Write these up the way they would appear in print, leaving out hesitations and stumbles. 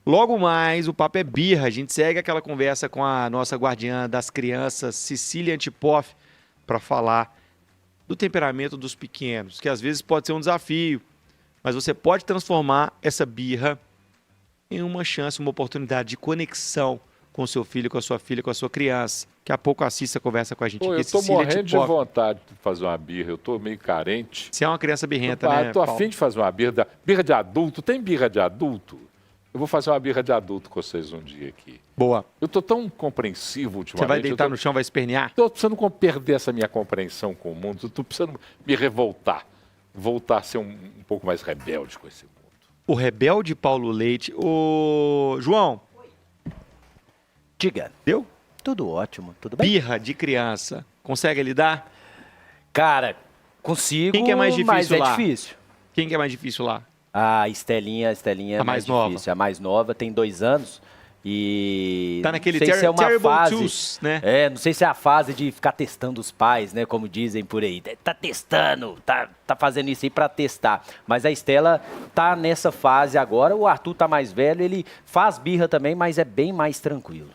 Logo mais, o papo é birra. A gente segue aquela conversa com a nossa guardiã das crianças, Cecília Antipoff, para falar do temperamento dos pequenos, que às vezes pode ser um desafio, mas você pode transformar essa birra em uma chance, uma oportunidade de conexão com o seu filho, com a sua filha, com a sua criança. Daqui a pouco a Cissa conversa com a gente Pô, aqui. eu tô Cecília morrendo de Antipoff. vontade de fazer uma birra. Eu tô meio carente. Você é uma criança birrenta, né, Eu tô Paulo? afim de fazer uma birra. Birra de adulto. Tem birra de adulto? Eu vou fazer uma birra de adulto com vocês um dia aqui. Boa. Eu tô tão compreensivo ultimamente. Você vai deitar no chão, vai espernear? Tô precisando perder essa minha compreensão com o mundo. Eu tô precisando me revoltar. Voltar a ser um pouco mais rebelde com esse mundo. O rebelde Paulo Leite. Ô, João, Diga. deu? Tudo ótimo, tudo bem? Birra de criança. Consegue lidar? Cara, consigo, Quem que é mais difícil mas é lá? difícil. Quem que é mais difícil lá? A Estelinha é A mais nova. difícil. A mais nova, tem 2 anos. E Tá naquele não sei se é uma terrible fase, twos, né? não sei se é a fase de ficar testando os pais, né? Como dizem por aí. Tá testando, tá fazendo isso aí pra testar. Mas a Estela tá nessa fase agora. O Arthur tá mais velho, ele faz birra também, mas é bem mais tranquilo.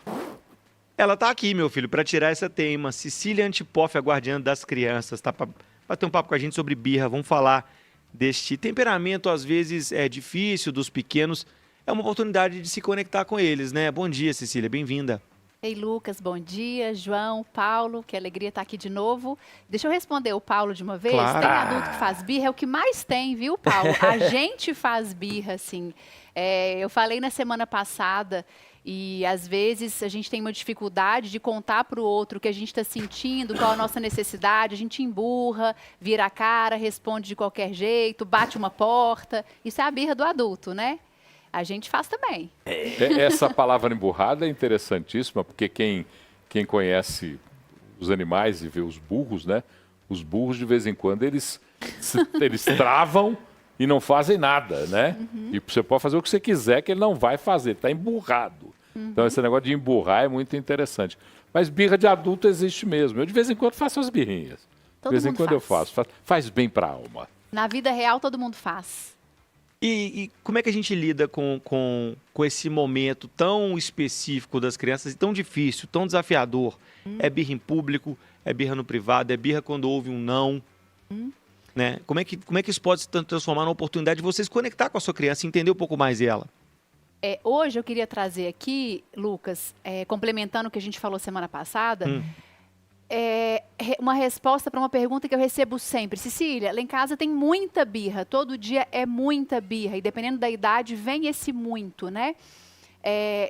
Ela tá aqui, meu filho, para tirar essa tema. Cecília Antipoff, a guardiã das crianças, tá? Para bater um papo com a gente sobre birra. Vamos falar deste temperamento, às vezes é difícil, dos pequenos. É uma oportunidade de se conectar com eles, né? Bom dia, Cecília, bem-vinda. Ei, Lucas, bom dia. João, Paulo, que alegria estar aqui de novo. Deixa eu responder o Paulo de uma vez. Claro. Tem adulto que faz birra, é o que mais tem, viu, Paulo? A gente faz birra, assim. Eu falei na semana passada e às vezes a gente tem uma dificuldade de contar para o outro o que a gente está sentindo, qual a nossa necessidade, a gente emburra, vira a cara, responde de qualquer jeito, bate uma porta. Isso é a birra do adulto, né? A gente faz também. Essa palavra emburrada é interessantíssima, porque quem conhece os animais e vê os burros, né? Os burros, de vez em quando, eles travam e não fazem nada, né? E você pode fazer o que você quiser, que ele não vai fazer, está emburrado. Então, esse negócio de emburrar é muito interessante. Mas birra de adulto existe mesmo. Eu, de vez em quando, faço as birrinhas. Todo De vez em mundo quando eu faz. faço. Faz bem para a alma. Na vida real, todo mundo faz. E como é que a gente lida com esse momento tão específico das crianças, e tão difícil, tão desafiador? É birra em público, é birra no privado, é birra quando houve um não, né? Como é que isso pode se transformar numa oportunidade de vocês conectar com a sua criança e entender um pouco mais dela? Hoje eu queria trazer aqui, Lucas, complementando o que a gente falou semana passada, uma resposta para uma pergunta que eu recebo sempre. Cecília, lá em casa tem muita birra, todo dia é muita birra, e dependendo da idade vem esse muito, né?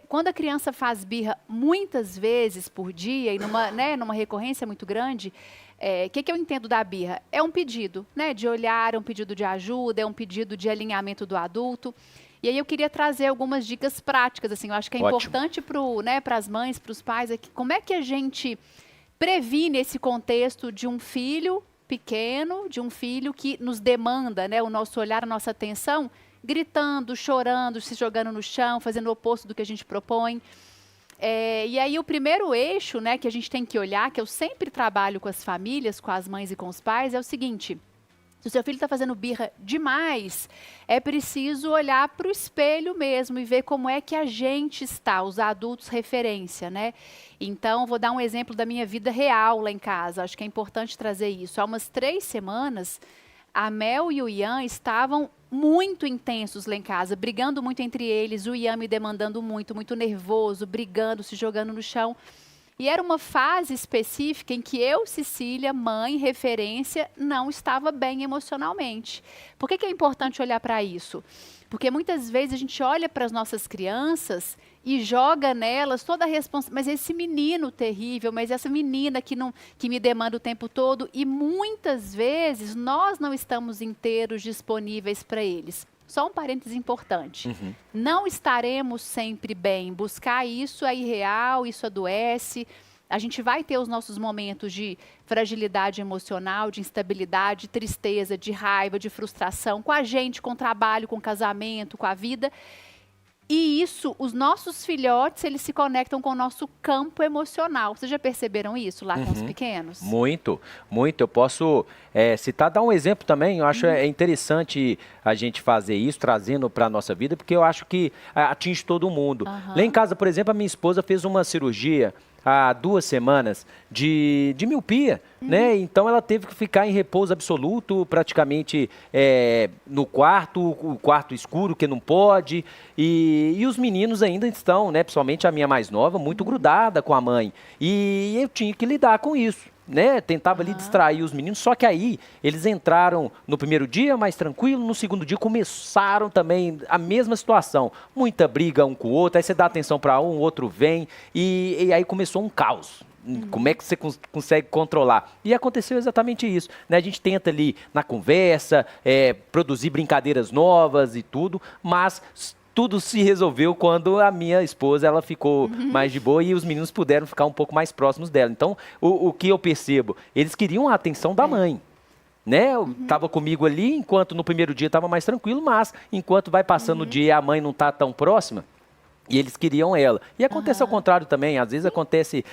Quando a criança faz birra muitas vezes por dia e numa recorrência muito grande, o que eu entendo da birra? É um pedido, né, de olhar, é um pedido de ajuda, é um pedido de alinhamento do adulto. E aí eu queria trazer algumas dicas práticas, assim, eu acho que é importante para as mães, para os pais, como é que a gente previne esse contexto de um filho pequeno, de um filho que nos demanda, né, o nosso olhar, a nossa atenção, gritando, chorando, se jogando no chão, fazendo o oposto do que a gente propõe. E aí o primeiro eixo, né, que a gente tem que olhar, que eu sempre trabalho com as famílias, com as mães e com os pais, é o seguinte: se o seu filho está fazendo birra demais, é preciso olhar para o espelho mesmo e ver como é que a gente está, os adultos referência, né? Então, vou dar um exemplo da minha vida real lá em casa. Acho que é importante trazer isso. Há umas 3 semanas, a Mel e o Ian estavam muito intensos lá em casa, brigando muito entre eles, o Ian me demandando muito, muito nervoso, brigando, se jogando no chão. E era uma fase específica em que eu, Cecília, mãe, referência, não estava bem emocionalmente. Por que é importante olhar para isso? Porque muitas vezes a gente olha para as nossas crianças e joga nelas toda a responsabilidade. Mas esse menino terrível, mas essa menina que me demanda o tempo todo. E muitas vezes nós não estamos inteiros disponíveis para eles. Só um parênteses importante. Não estaremos sempre bem. Buscar isso é irreal, isso adoece. A gente vai ter os nossos momentos de fragilidade emocional, de instabilidade, de tristeza, de raiva, de frustração, com a gente, com o trabalho, com o casamento, com a vida. E isso, os nossos filhotes, eles se conectam com o nosso campo emocional. Vocês já perceberam isso lá com os pequenos? Muito, muito. Eu posso citar, dar um exemplo também. Eu acho interessante a gente fazer isso, trazendo para a nossa vida, porque eu acho que atinge todo mundo. Lá em casa, por exemplo, a minha esposa fez uma cirurgia há 2 semanas de miopia, né? Então ela teve que ficar em repouso absoluto, praticamente no quarto, o quarto escuro, que não pode. E os meninos ainda estão, né? Principalmente a minha mais nova, muito grudada com a mãe. E eu tinha que lidar com isso, né? Tentava ali distrair os meninos, só que aí eles entraram no primeiro dia mais tranquilo, no segundo dia começaram também a mesma situação, muita briga um com o outro, aí você dá atenção para um, o outro vem, e aí começou um caos. Como é que você consegue controlar? E aconteceu exatamente isso, né? A gente tenta ali na conversa, produzir brincadeiras novas e tudo, mas tudo se resolveu quando a minha esposa ela ficou mais de boa e os meninos puderam ficar um pouco mais próximos dela. Então, o que eu percebo? Eles queriam a atenção da mãe. Né? Estava comigo ali, enquanto no primeiro dia estava mais tranquilo, mas enquanto vai passando o dia e a mãe não está tão próxima, e eles queriam ela. E acontece ao contrário também. Às vezes acontece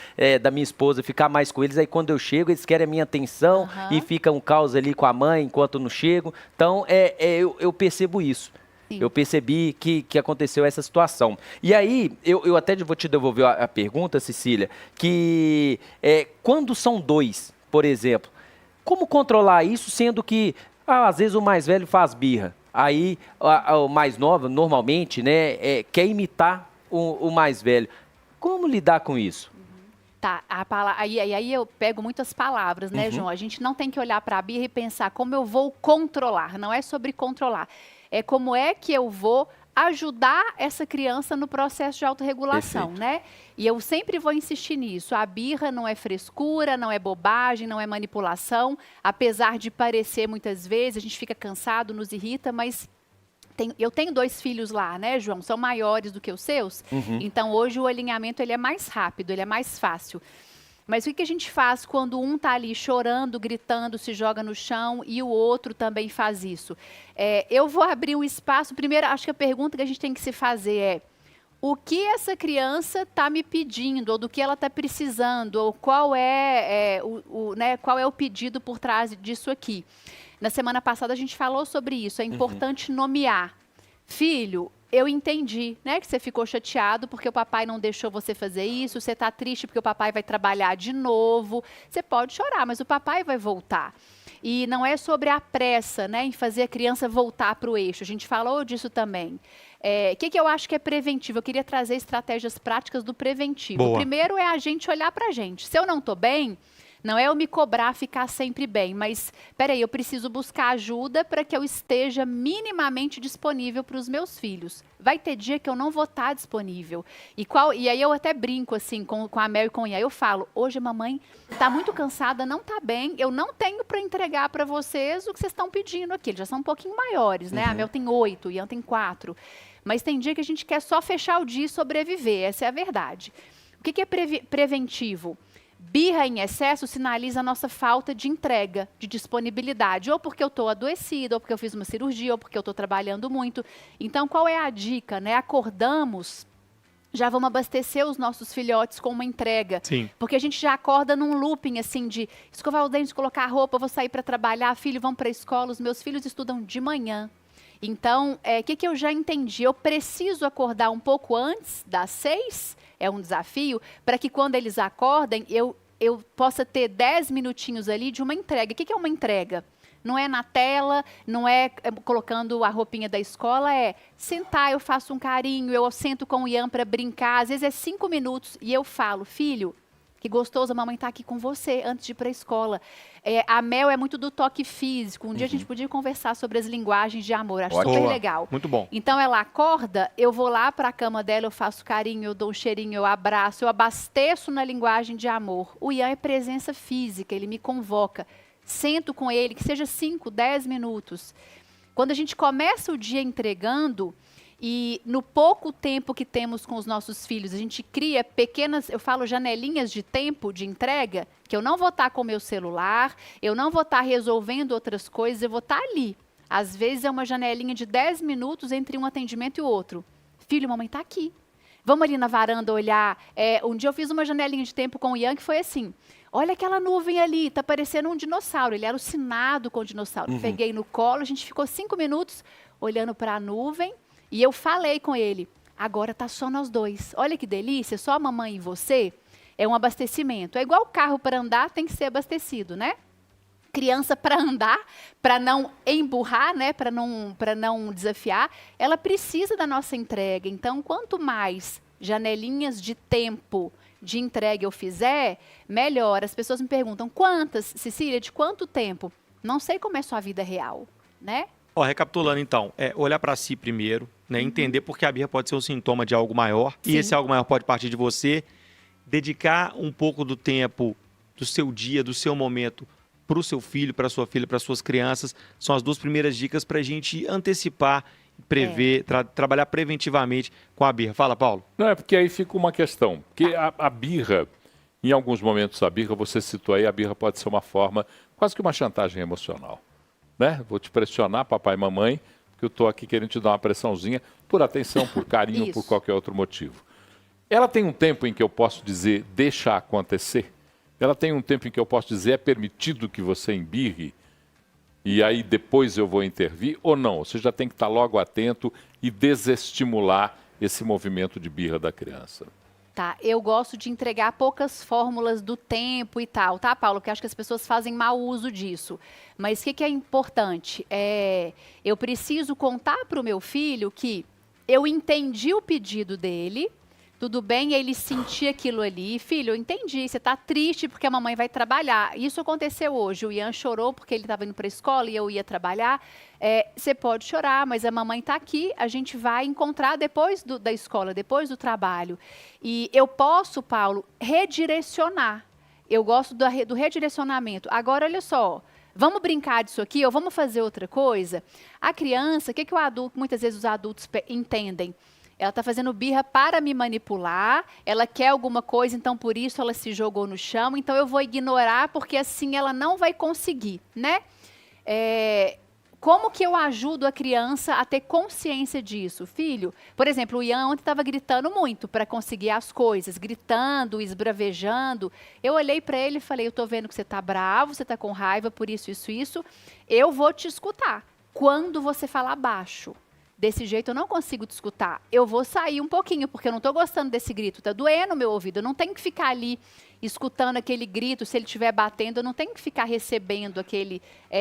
da minha esposa ficar mais com eles. Aí quando eu chego, eles querem a minha atenção e fica um caos ali com a mãe enquanto eu não chego. Então, eu percebo isso. Sim. Eu percebi que aconteceu essa situação. E aí, eu até vou te devolver a pergunta, Cecília, que quando são 2, por exemplo, como controlar isso, sendo que às vezes o mais velho faz birra? Aí o mais novo, normalmente, né, quer imitar o mais velho. Como lidar com isso? Tá, aí eu pego muitas palavras, né, João? A gente não tem que olhar para a birra e pensar como eu vou controlar. Não é sobre controlar. É como é que eu vou ajudar essa criança no processo de autorregulação, né? E eu sempre vou insistir nisso. A birra não é frescura, não é bobagem, não é manipulação. Apesar de parecer muitas vezes, a gente fica cansado, nos irrita, mas eu tenho 2 filhos lá, né, João? São maiores do que os seus. Então, hoje o alinhamento ele é mais rápido, ele é mais fácil. Mas o que a gente faz quando um está ali chorando, gritando, se joga no chão e o outro também faz isso? Eu vou abrir um espaço. Primeiro, acho que a pergunta que a gente tem que se fazer é: o que essa criança está me pedindo, ou do que ela está precisando, ou qual é o pedido por trás disso aqui? Na semana passada a gente falou sobre isso. É importante nomear. Filho, eu entendi, né, que você ficou chateado porque o papai não deixou você fazer isso, você está triste porque o papai vai trabalhar de novo. Você pode chorar, mas o papai vai voltar. E não é sobre a pressa, né, em fazer a criança voltar para o eixo. A gente falou disso também. O que eu acho que é preventivo? Eu queria trazer estratégias práticas do preventivo. Boa. O primeiro é a gente olhar para a gente. Se eu não estou bem, não é eu me cobrar ficar sempre bem, mas, peraí, eu preciso buscar ajuda para que eu esteja minimamente disponível para os meus filhos. Vai ter dia que eu não vou estar disponível. E aí eu até brinco assim com a Mel e com o Ian. Eu falo, hoje a mamãe está muito cansada, não está bem, eu não tenho para entregar para vocês o que vocês estão pedindo aqui. Eles já são um pouquinho maiores, né? A Mel tem 8, o Ian tem 4. Mas tem dia que a gente quer só fechar o dia e sobreviver, essa é a verdade. O que é preventivo? Birra em excesso sinaliza a nossa falta de entrega, de disponibilidade, ou porque eu estou adoecida, ou porque eu fiz uma cirurgia, ou porque eu estou trabalhando muito. Então, qual é a dica, né? Acordamos, já vamos abastecer os nossos filhotes com uma entrega. Sim. Porque a gente já acorda num looping, assim, de escovar o dente, colocar a roupa, vou sair para trabalhar, filho, vão para a escola, os meus filhos estudam de manhã. Então, o que eu já entendi? Eu preciso acordar um pouco antes das 6, é um desafio, para que quando eles acordem, eu possa ter 10 minutinhos ali de uma entrega. O que é uma entrega? Não é na tela, não é colocando a roupinha da escola, é sentar, eu faço um carinho, eu sento com o Ian para brincar, às vezes é 5 minutos, e eu falo, filho, que gostoso a mamãe estar aqui com você antes de ir para a escola. A Mel é muito do toque físico. Um dia a gente podia conversar sobre as linguagens de amor. Acho Ótimo. super legal. Muito bom. Então ela acorda, eu vou lá para a cama dela, eu faço carinho, eu dou um cheirinho, eu abraço, eu abasteço na linguagem de amor. O Ian é presença física, ele me convoca. Sento com ele, que seja 5, 10 minutos. Quando a gente começa o dia entregando, e no pouco tempo que temos com os nossos filhos, a gente cria pequenas, eu falo janelinhas de tempo de entrega, que eu não vou estar com o meu celular, eu não vou estar resolvendo outras coisas, eu vou estar ali. Às vezes é uma janelinha de 10 minutos entre um atendimento e o outro. Filho, mamãe tá aqui. Vamos ali na varanda olhar. Um dia eu fiz uma janelinha de tempo com o Ian que foi assim. Olha aquela nuvem ali, tá parecendo um dinossauro. Ele era alucinado com o dinossauro. Peguei no colo, a gente ficou 5 minutos olhando para a nuvem e eu falei com ele. Agora tá só nós dois. Olha que delícia, só a mamãe e você. É um abastecimento. É igual o carro para andar, tem que ser abastecido, né? Criança para andar, para não emburrar, né, para não desafiar, ela precisa da nossa entrega. Então, quanto mais janelinhas de tempo de entrega eu fizer, melhor. As pessoas me perguntam, quantas, Cecília, de quanto tempo? Não sei como é sua vida real, né? Ó, recapitulando então, olhar para si primeiro, né, entender porque a birra pode ser um sintoma de algo maior, e esse algo maior pode partir de você, dedicar um pouco do tempo do seu dia, do seu momento, para o seu filho, para a sua filha, para as suas crianças, são as 2 primeiras dicas para a gente antecipar, prever, trabalhar preventivamente com a birra. Fala, Paulo. Não, é porque aí fica uma questão, porque a birra, em alguns momentos a birra, você citou aí, a birra pode ser uma forma, quase que uma chantagem emocional, né? Vou te pressionar, papai e mamãe, porque eu estou aqui querendo te dar uma pressãozinha, por atenção, por carinho, por qualquer outro motivo. Ela tem um tempo em que eu posso dizer, deixa acontecer? Ela tem um tempo em que eu posso dizer, é permitido que você embirre? E aí depois eu vou intervir ou não? Você já tem que estar logo atento e desestimular esse movimento de birra da criança. Tá, eu gosto de entregar poucas fórmulas do tempo e tal, tá, Paulo? Porque acho que as pessoas fazem mau uso disso. Mas o que é importante? Eu preciso contar para o meu filho que eu entendi o pedido dele, tudo bem ele sentir aquilo ali. Filho, eu entendi, você está triste porque a mamãe vai trabalhar. Isso aconteceu hoje. O Ian chorou porque ele estava indo para a escola e eu ia trabalhar. Você pode chorar, mas a mamãe está aqui, a gente vai encontrar depois da escola, depois do trabalho. E eu posso, Paulo, redirecionar. Eu gosto do redirecionamento. Agora, olha só, vamos brincar disso aqui ou vamos fazer outra coisa? A criança, o que o adulto, muitas vezes os adultos entendem? Ela está fazendo birra para me manipular, ela quer alguma coisa, então por isso ela se jogou no chão, então eu vou ignorar porque assim ela não vai conseguir, né? Como que eu ajudo a criança a ter consciência disso? Filho, por exemplo, o Ian ontem estava gritando muito para conseguir as coisas, gritando, esbravejando. Eu olhei para ele e falei, eu estou vendo que você está bravo, você está com raiva por isso, isso. Eu vou te escutar quando você falar baixo. Desse jeito eu não consigo te escutar. Eu vou sair um pouquinho, porque eu não estou gostando desse grito. Está doendo o meu ouvido. Eu não tenho que ficar ali escutando aquele grito. Se ele estiver batendo, eu não tenho que ficar recebendo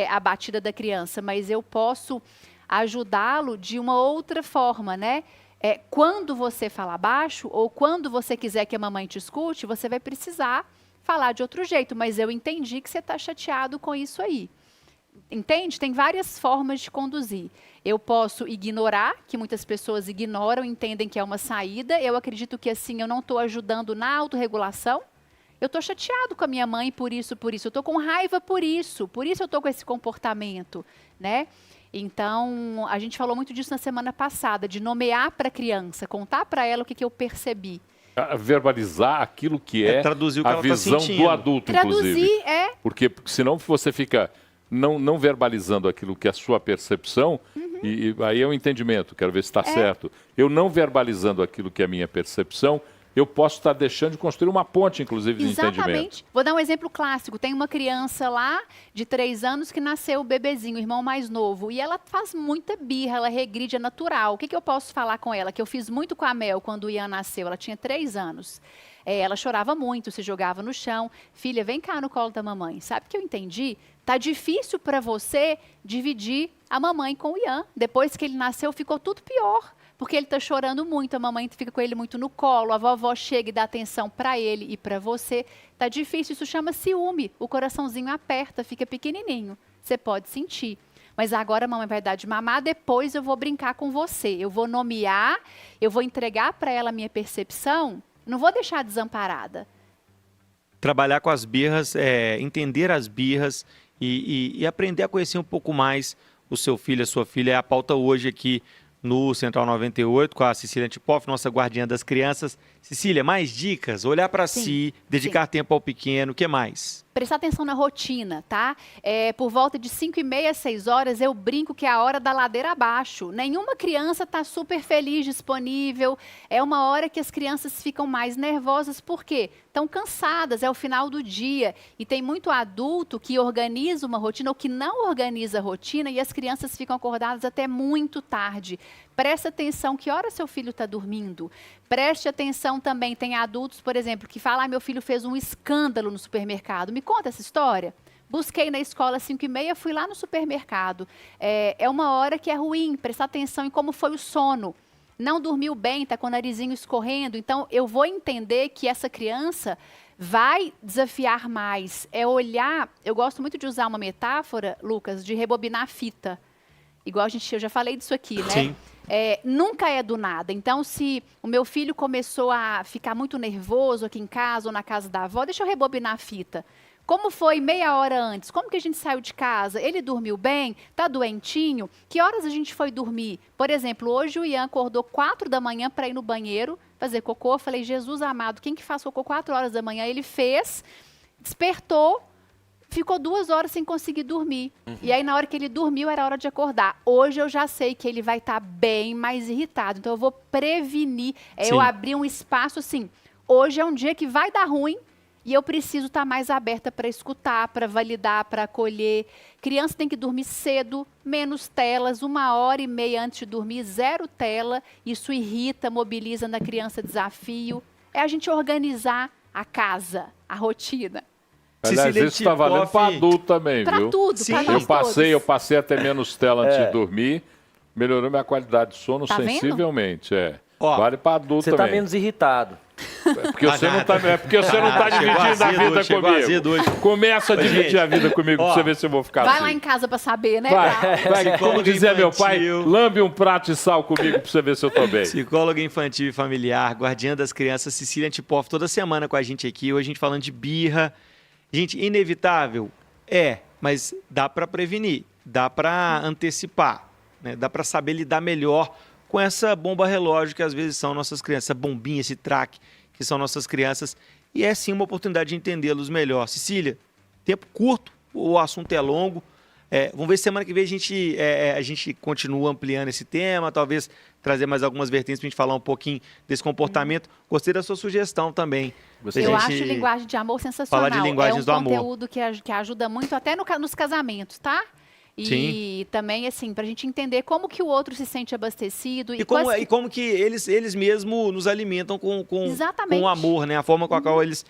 a batida da criança. Mas eu posso ajudá-lo de uma outra forma, né? Quando você falar baixo, ou quando você quiser que a mamãe te escute, você vai precisar falar de outro jeito. Mas eu entendi que você está chateado com isso aí. Entende? Tem várias formas de conduzir. Eu posso ignorar, que muitas pessoas ignoram, entendem que é uma saída. Eu acredito que assim eu não estou ajudando na autorregulação. Eu estou chateado com a minha mãe por isso. Eu estou com raiva por isso eu estou com esse comportamento, né? Então, a gente falou muito disso na semana passada, de nomear para a criança, contar para ela o que eu percebi. Verbalizar aquilo que traduzir o que a ela tá visão sentindo. do adulto, inclusive. Traduzir, Porque senão você fica não verbalizando aquilo que é a sua percepção, e aí é um entendimento, quero ver se está certo. Eu não verbalizando aquilo que é a minha percepção, eu posso estar deixando de construir uma ponte, inclusive, de entendimento. Exatamente. Vou dar um exemplo clássico. Tem uma criança lá de 3 anos que nasceu o bebezinho, o irmão mais novo, e ela faz muita birra, ela regride, é natural. O que eu posso falar com ela? Que eu fiz muito com a Mel quando o Ian nasceu, ela tinha 3 anos. Ela chorava muito, se jogava no chão. Filha, vem cá no colo da mamãe. Sabe o que eu entendi? Tá difícil para você dividir a mamãe com o Ian. Depois que ele nasceu, ficou tudo pior. Porque ele está chorando muito, a mamãe fica com ele muito no colo, a vovó chega e dá atenção para ele e para você. Tá difícil, isso chama ciúme. O coraçãozinho aperta, fica pequenininho. Você pode sentir. Mas agora a mamãe vai dar de mamar, depois eu vou brincar com você. Eu vou nomear, eu vou entregar para ela a minha percepção, não vou deixar desamparada. Trabalhar com as birras, entender as birras e aprender a conhecer um pouco mais o seu filho, a sua filha. É a pauta hoje aqui no Central 98 com a Cecília Antipoff, nossa guardiã das crianças. Cecília, mais dicas? Olhar para si, dedicar tempo ao pequeno, o que mais? prestar atenção na rotina, tá? Por volta de 5h30, 6 horas, eu brinco que é a hora da ladeira abaixo. Nenhuma criança está super feliz, disponível. É uma hora que as crianças ficam mais nervosas. Por quê? Estão cansadas, é o final do dia. E tem muito adulto que organiza uma rotina ou que não organiza a rotina e as crianças ficam acordadas até muito tarde. Preste atenção que hora seu filho está dormindo. Preste atenção também, tem adultos, por exemplo, que falam, meu filho fez um escândalo no supermercado. Me conta essa história. Busquei na escola às 5h30, fui lá no supermercado. É uma hora que é ruim, prestar atenção em como foi o sono. Não dormiu bem, está com o narizinho escorrendo. Então, eu vou entender que essa criança vai desafiar mais. É olhar, eu gosto muito de usar uma metáfora, Lucas, de rebobinar a fita. Igual eu já falei disso aqui, né? Sim. Nunca é do nada. Então, se o meu filho começou a ficar muito nervoso aqui em casa ou na casa da avó, deixa eu rebobinar a fita. Como foi meia hora antes? Como que a gente saiu de casa? Ele dormiu bem? Tá doentinho? Que horas a gente foi dormir? Por exemplo, hoje o Ian acordou 4 da manhã para ir no banheiro fazer cocô. Eu falei, Jesus amado, quem que faz cocô 4 horas da manhã? Ele fez, despertou, ficou 2 horas sem conseguir dormir. E aí, na hora que ele dormiu, era hora de acordar. Hoje eu já sei que ele vai estar bem mais irritado. Então, eu vou prevenir. Eu abrir um espaço assim. Hoje é um dia que vai dar ruim e eu preciso estar mais aberta para escutar, para validar, para acolher. Criança tem que dormir cedo, menos telas, 1h30 antes de dormir, 0 tela. Isso irrita, mobiliza na criança desafio. É a gente organizar a casa, a rotina. Aliás, isso está valendo para adulto também, pra viu? Tudo, Sim. para nós todos. Eu passei a ter menos tela antes de dormir, melhorou minha qualidade de sono Tá sensivelmente. Ó, vale para adulto Você também. tá menos irritado. Porque você não tá dividindo a vida comigo. Começa a dividir a vida comigo pra você ver se eu vou ficar Vai assim. lá em casa para saber, né? Vai, como dizia meu pai, lambe um prato de sal comigo pra você ver se eu tô bem. Psicóloga infantil e familiar, guardiã das crianças, Cecília Antipoff, toda semana com a gente aqui. Hoje a gente falando de birra. Gente, inevitável? Mas dá para prevenir, dá para antecipar, né? Dá para saber lidar melhor com essa bomba relógio que às vezes são nossas crianças, essa bombinha, esse traque que são nossas crianças. E é sim uma oportunidade de entendê-los melhor. Cecília, tempo curto, o assunto é longo. Vamos ver se semana que vem a gente continua ampliando esse tema, talvez trazer mais algumas vertentes para a gente falar um pouquinho desse comportamento. Gostei da sua sugestão também. Eu acho linguagem de amor sensacional. Falar de linguagens do amor. É um conteúdo que ajuda muito até nos casamentos, tá? E também, assim, para a gente entender como que o outro se sente abastecido. E como que eles mesmos nos alimentam com o amor, né? A forma com a qual eles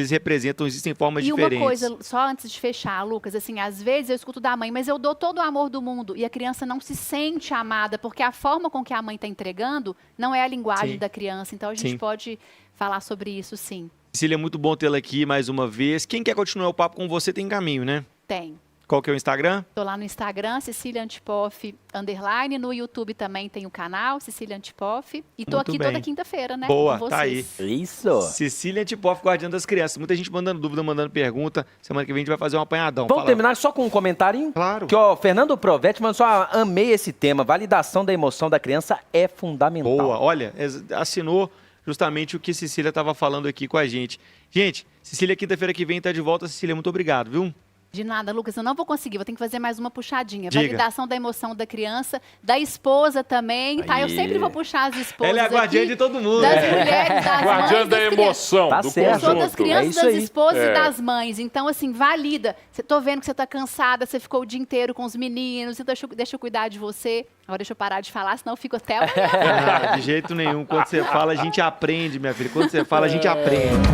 representam, existem formas diferentes. E uma coisa, só antes de fechar, Lucas, assim, às vezes eu escuto da mãe, mas eu dou todo o amor do mundo e a criança não se sente amada, porque a forma com que a mãe está entregando não é a linguagem da criança. Então, a gente pode falar sobre isso, sim. Cecília, é muito bom tê-la aqui mais uma vez. Quem quer continuar o papo com você tem caminho, né? Tem. Qual que é o Instagram? Tô lá no Instagram, Cecília Antipoff, _. No YouTube também tem o canal, Cecília Antipoff. E tô aqui toda quinta-feira, né? Boa, com tá aí. Isso. Cecília Antipoff, guardiã das crianças. Muita gente mandando dúvida, mandando pergunta. Semana que vem a gente vai fazer um apanhadão. Vamos terminar só com um comentário? Claro. Que, Fernando Provetti mandou só, amei esse tema. Validação da emoção da criança é fundamental. Boa, olha, assinou justamente o que Cecília estava falando aqui com a gente. Gente, Cecília, quinta-feira que vem está de volta. Cecília, muito obrigado, viu? De nada, Lucas, eu não vou conseguir, vou ter que fazer mais uma puxadinha. Diga. Validação da emoção da criança, da esposa também, tá? Eu sempre vou puxar as esposas. Ela é a guardiã aqui, de todo mundo. das mulheres, das Guardiã mães, da das emoção, Tá do certo. Eu sou das conjunto. crianças, isso das aí. esposas e das mães. Então, assim, valida. Tô vendo que você tá cansada, você ficou o dia inteiro com os meninos, então deixa eu cuidar de você. Agora deixa eu parar de falar, senão eu fico até amanhã. De jeito nenhum. Quando você fala, a gente aprende, minha filha. Quando você fala, a gente aprende.